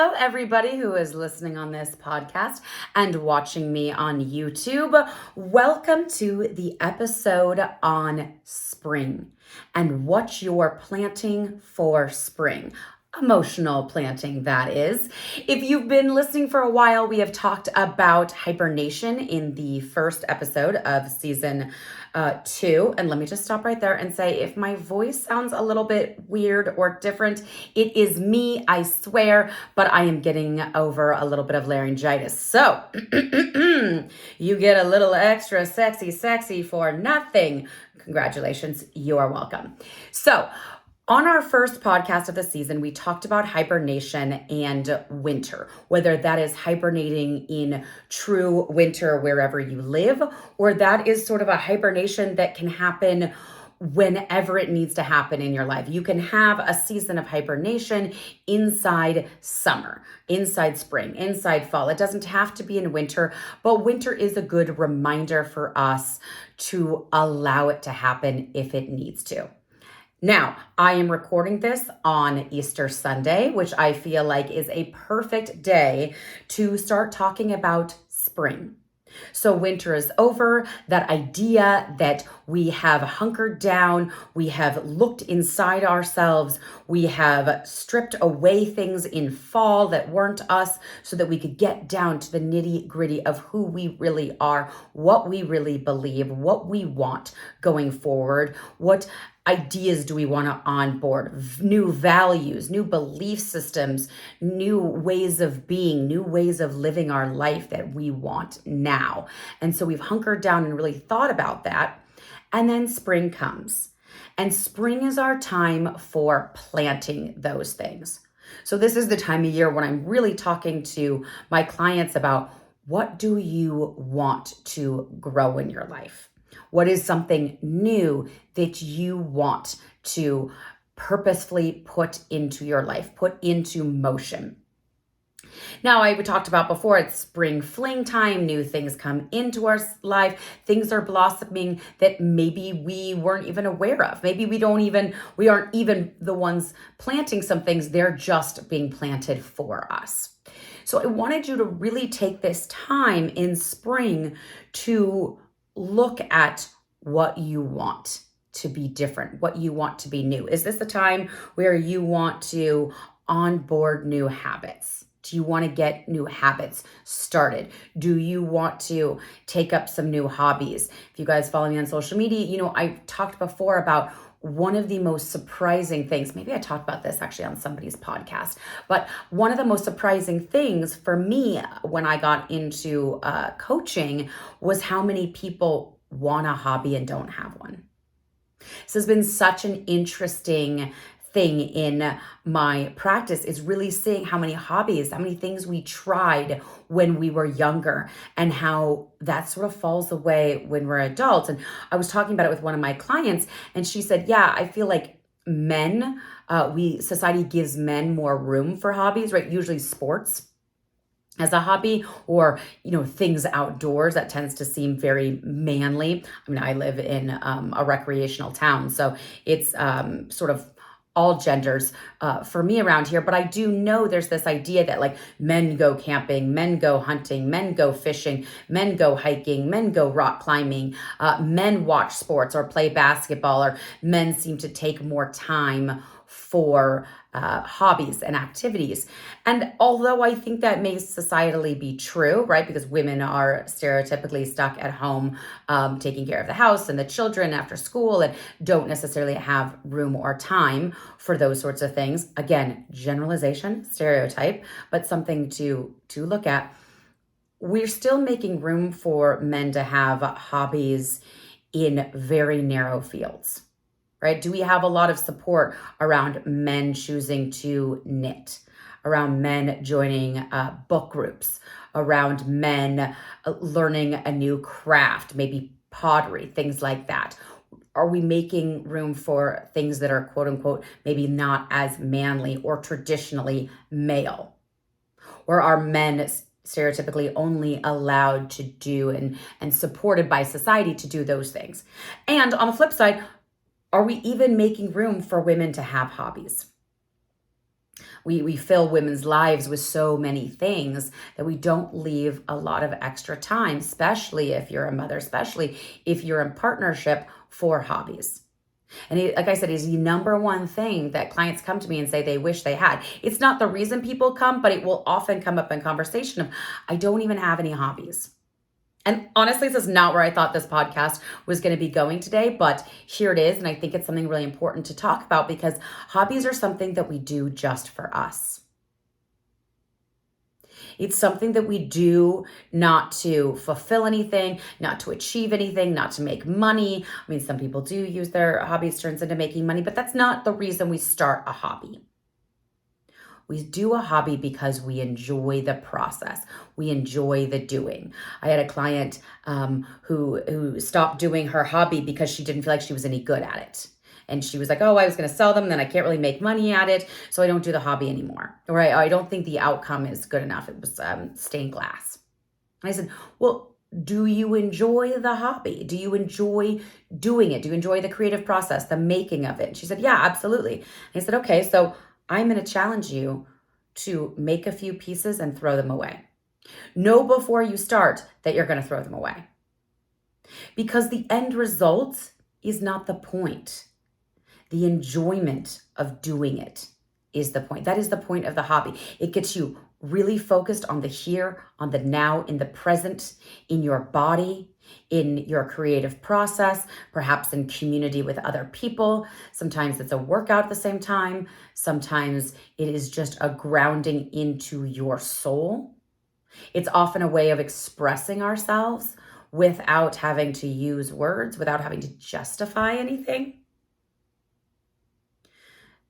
Hello, everybody who is listening on this podcast and watching me on YouTube. Welcome to the episode on spring and what you're planting for spring. Emotional planting, that is. If you've been listening for a while, we have talked about hibernation in the first episode of season 2. And let me just stop right there and say, if my voice sounds a little bit weird or different, it is me, I swear, but I am getting over a little bit of laryngitis. So you get a little extra sexy for nothing. Congratulations, you are welcome. So, on our first podcast of the season, we talked about hibernation and winter, whether that is hibernating in true winter wherever you live, or that is sort of a hibernation that can happen whenever it needs to happen in your life. You can have a season of hibernation inside summer, inside spring, inside fall. It doesn't have to be in winter, but winter is a good reminder for us to allow it to happen if it needs to. Now, I am recording this on Easter Sunday, which I feel like is a perfect day to start talking about spring. So winter is over, that idea that we have hunkered down, we have looked inside ourselves, we have stripped away things in fall that weren't us so that we could get down to the nitty-gritty of who we really are, what we really believe, what we want going forward, what ideas do we want to onboard, new values, new belief systems, new ways of being, new ways of living our life that we want now. And so we've hunkered down and really thought about that. And then spring comes. And spring is our time for planting those things. So this is the time of year when I'm really talking to my clients about what do you want to grow in your life? What is something new that you want to purposefully put into your life, put into motion? Now, I talked about before, it's spring fling time, new things come into our life, things are blossoming that maybe we weren't even aware of. Maybe we aren't even the ones planting some things, they're just being planted for us. So I wanted you to really take this time in spring to look at what you want to be different, what you want to be new. Is this the time where you want to onboard new habits? Do you want to get new habits started? Do you want to take up some new hobbies? If you guys follow me on social media, I talked before about one of the most surprising things, maybe I talked about this actually on somebody's podcast, but one of the most surprising things for me when I got into coaching was how many people want a hobby and don't have one. This has been such an interesting thing in my practice, is really seeing how many hobbies, how many things we tried when we were younger and how that sort of falls away when we're adults. And I was talking about it with one of my clients and she said, yeah, I feel like society gives men more room for hobbies, right? Usually sports as a hobby or, things outdoors that tends to seem very manly. I mean, I live in a recreational town, so it's sort of all genders for me around here. But I do know there's this idea that like men go camping, men go hunting, men go fishing, men go hiking, men go rock climbing, men watch sports or play basketball, or men seem to take more time for hobbies and activities. And although I think that may societally be true, right? Because women are stereotypically stuck at home taking care of the house and the children after school and don't necessarily have room or time for those sorts of things. Again, generalization, stereotype, but something to look at. We're still making room for men to have hobbies in very narrow fields. Right? Do we have a lot of support around men choosing to knit, around men joining book groups, around men learning a new craft, maybe pottery, things like that? Are we making room for things that are quote unquote, maybe not as manly or traditionally male? Or are men stereotypically only allowed to do and supported by society to do those things? And on the flip side, are we even making room for women to have hobbies? We fill women's lives with so many things that we don't leave a lot of extra time, especially if you're a mother, especially if you're in partnership, for hobbies. And like I said, is the number one thing that clients come to me and say they wish they had. It's not the reason people come, but it will often come up in conversation of, I don't even have any hobbies. And honestly, this is not where I thought this podcast was going to be going today, but here it is. And I think it's something really important to talk about because hobbies are something that we do just for us. It's something that we do not to fulfill anything, not to achieve anything, not to make money. I mean, some people do use their hobbies turns into making money, but that's not the reason we start a hobby. We do a hobby because we enjoy the process. We enjoy the doing. I had a client who stopped doing her hobby because she didn't feel like she was any good at it. And she was like, oh, I was going to sell them, then I can't really make money at it, so I don't do the hobby anymore. Or I don't think the outcome is good enough. It was stained glass. And I said, well, do you enjoy the hobby? Do you enjoy doing it? Do you enjoy the creative process, the making of it? And she said, yeah, absolutely. And I said, okay, so I'm going to challenge you to make a few pieces and throw them away. Know before you start that you're going to throw them away. Because the end result is not the point. The enjoyment of doing it is the point. That is the point of the hobby. It gets you really focused on the here, on the now, in the present, in your body, in your creative process, perhaps in community with other people. Sometimes it's a workout at the same time. Sometimes it is just a grounding into your soul. It's often a way of expressing ourselves without having to use words, without having to justify anything.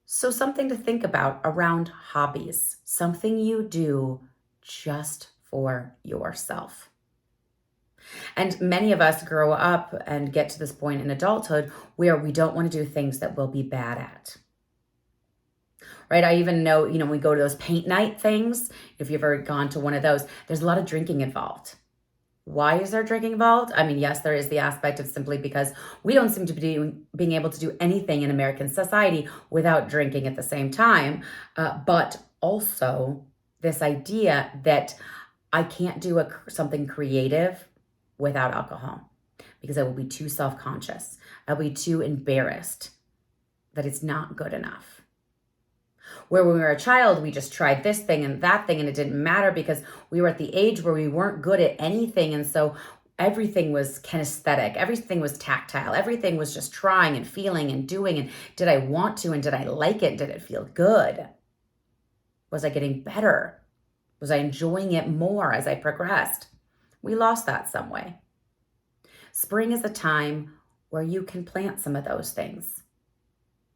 So something to think about around hobbies, something you do just for yourself. And many of us grow up and get to this point in adulthood where we don't want to do things that we'll be bad at. Right? I even know, when we go to those paint night things, if you've ever gone to one of those, there's a lot of drinking involved. Why is there drinking involved? I mean, yes, there is the aspect of simply because we don't seem to be being able to do anything in American society without drinking at the same time. But also this idea that I can't do something creative without alcohol because I will be too self-conscious. I'll be too embarrassed that it's not good enough. Where when we were a child, we just tried this thing and that thing, and it didn't matter because we were at the age where we weren't good at anything. And so everything was kinesthetic, everything was tactile, everything was just trying and feeling and doing. And did I want to, and did I like it? Did it feel good? Was I getting better? Was I enjoying it more as I progressed? We lost that some way. Spring is a time where you can plant some of those things.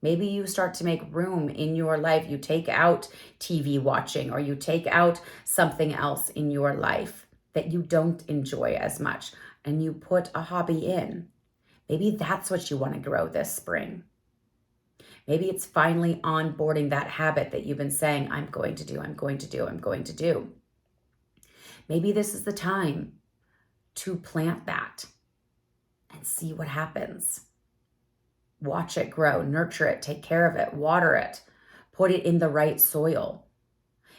Maybe you start to make room in your life. You take out TV watching, or you take out something else in your life that you don't enjoy as much, and you put a hobby in. Maybe that's what you want to grow this spring. Maybe it's finally onboarding that habit that you've been saying, I'm going to do, I'm going to do, I'm going to do. Maybe this is the time to plant that and see what happens. Watch it grow, nurture it, take care of it, water it, put it in the right soil.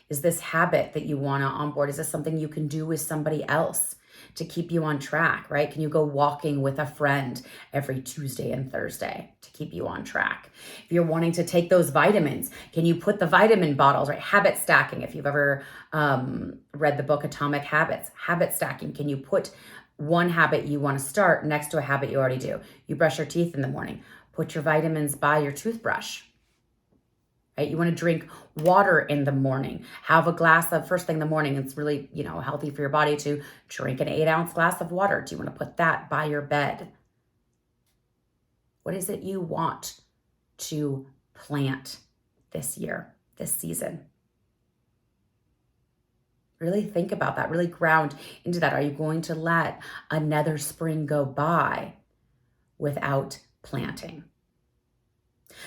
Is this habit that you want to onboard? Is this something you can do with somebody else to keep you on track, right? Can you go walking with a friend every Tuesday and Thursday to keep you on track? If you're wanting to take those vitamins, can you put the vitamin bottles, right? Habit stacking. If you've ever read the book Atomic Habits, habit stacking. Can you put one habit you want to start next to a habit you already do? You brush your teeth in the morning. Put your vitamins by your toothbrush, right? You want to drink water in the morning. Have a glass of first thing in the morning. It's really, healthy for your body to drink an 8-ounce glass of water. Do you want to put that by your bed? What is it you want to plant this year, this season? Really think about that. Really ground into that. Are you going to let another spring go by without planting?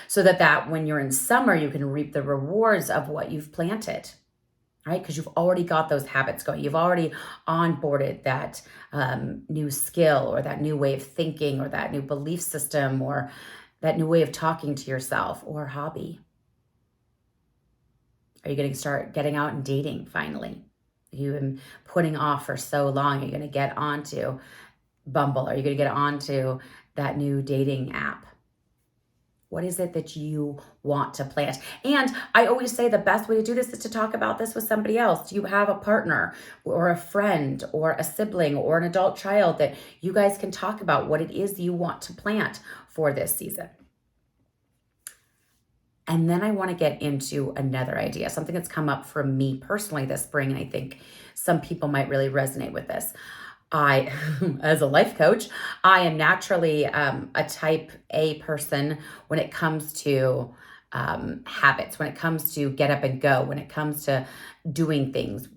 So that when you're in summer, you can reap the rewards of what you've planted, right? Because you've already got those habits going. You've already onboarded that new skill, or that new way of thinking, or that new belief system, or that new way of talking to yourself, or hobby. Are you going to start getting out and dating finally? You've been putting off for so long. Are you going to get onto Bumble? Are you going to get onto that new dating app? What is it that you want to plant? And I always say the best way to do this is to talk about this with somebody else. Do you have a partner or a friend or a sibling or an adult child that you guys can talk about what it is you want to plant for this season? And then I want to get into another idea, something that's come up for me personally this spring, and I think some people might really resonate with this. I, as a life coach, I am naturally a type A person when it comes to habits, when it comes to get up and go, when it comes to doing things,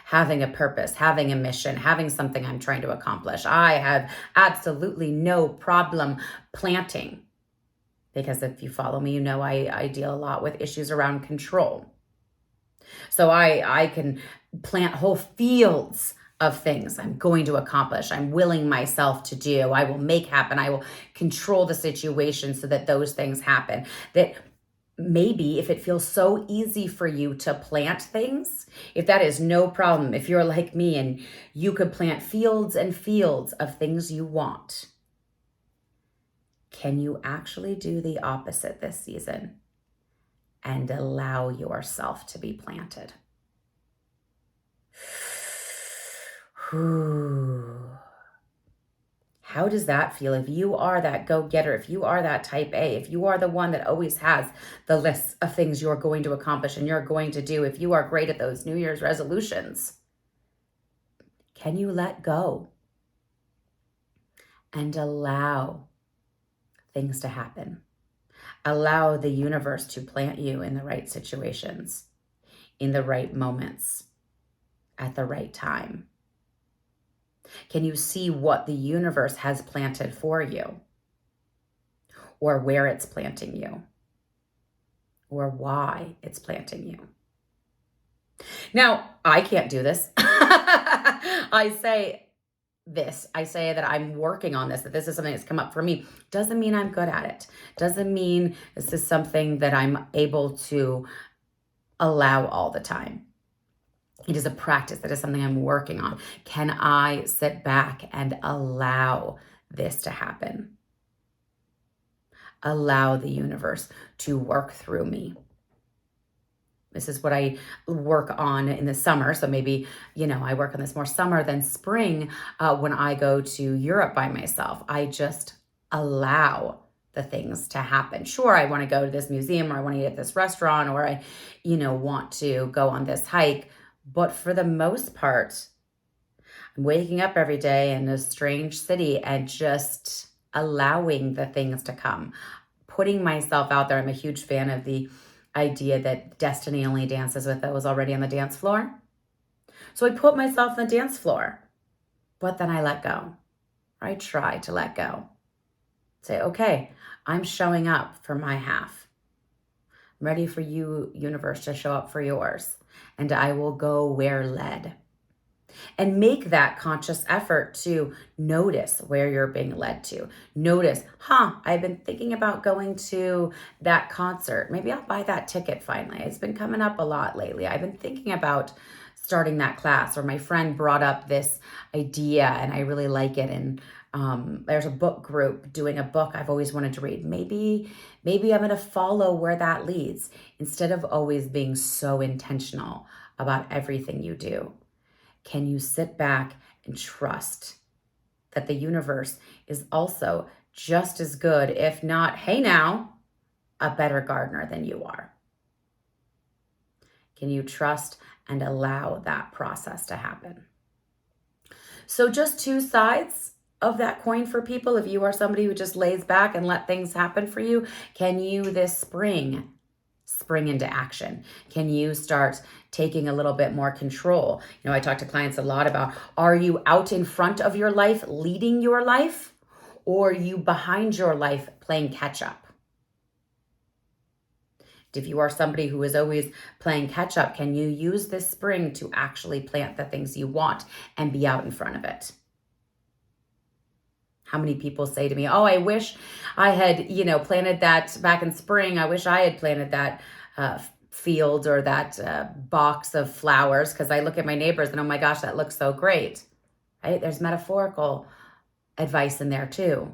having a purpose, having a mission, having something I'm trying to accomplish. I have absolutely no problem planting, because if you follow me, you know I deal a lot with issues around control. So I can plant whole fields of things I'm going to accomplish, I'm willing myself to do, I will make happen, I will control the situation so that those things happen. That maybe if it feels so easy for you to plant things, if that is no problem, if you're like me and you could plant fields and fields of things you want, can you actually do the opposite this season and allow yourself to be planted? How does that feel? If you are that go-getter, if you are that type A, if you are the one that always has the list of things you're going to accomplish and you're going to do, if you are great at those New Year's resolutions, can you let go and allow things to happen? Allow the universe to plant you in the right situations, in the right moments, at the right time. Can you see what the universe has planted for you, or where it's planting you, or why it's planting you? Now, I can't do this. I say that I'm working on this, that this is something that's come up for me. Doesn't mean I'm good at it. Doesn't mean this is something that I'm able to allow all the time. It is a practice. That is something I'm working on. Can I sit back and allow this to happen? Allow the universe to work through me. This is what I work on in the summer. So maybe, I work on this more summer than spring when I go to Europe by myself. I just allow the things to happen. Sure, I want to go to this museum, or I want to eat at this restaurant, or I, want to go on this hike. But for the most part, I'm waking up every day in a strange city and just allowing the things to come, putting myself out there. I'm a huge fan of the idea that destiny only dances with those already on the dance floor. So I put myself on the dance floor, but then I let go. I try to let go. Say, okay, I'm showing up for my half. I'm ready for you, universe, to show up for yours. And I will go where led. And make that conscious effort to notice where you're being led to. Notice, I've been thinking about going to that concert. Maybe I'll buy that ticket finally. It's been coming up a lot lately. I've been thinking about starting that class, or my friend brought up this idea and I really like it. And there's a book group doing a book I've always wanted to read. Maybe I'm going to follow where that leads, instead of always being so intentional about everything you do. Can you sit back and trust that the universe is also just as good, if not, hey now, a better gardener than you are? Can you trust and allow that process to happen? So just two sides of that coin for people. If you are somebody who just lays back and let things happen for you, can you this spring into action? Can you start taking a little bit more control? I talk to clients a lot about, are you out in front of your life, leading your life, or are you behind your life playing catch up? If you are somebody who is always playing catch up, can you use this spring to actually plant the things you want and be out in front of it? How many people say to me, oh, I wish I had, planted that back in spring. I wish I had planted that field or that box of flowers because I look at my neighbors and oh my gosh, that looks so great, right? There's metaphorical advice in there too.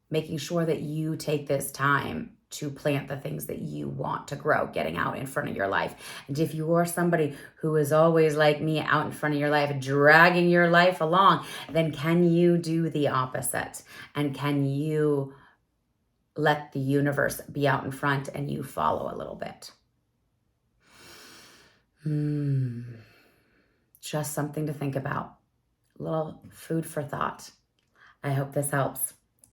Making sure that you take this time to plant the things that you want to grow, getting out in front of your life. And if you are somebody who is always like me, out in front of your life, dragging your life along, then can you do the opposite? And can you let the universe be out in front and you follow a little bit? Just something to think about. A little food for thought. I hope this helps.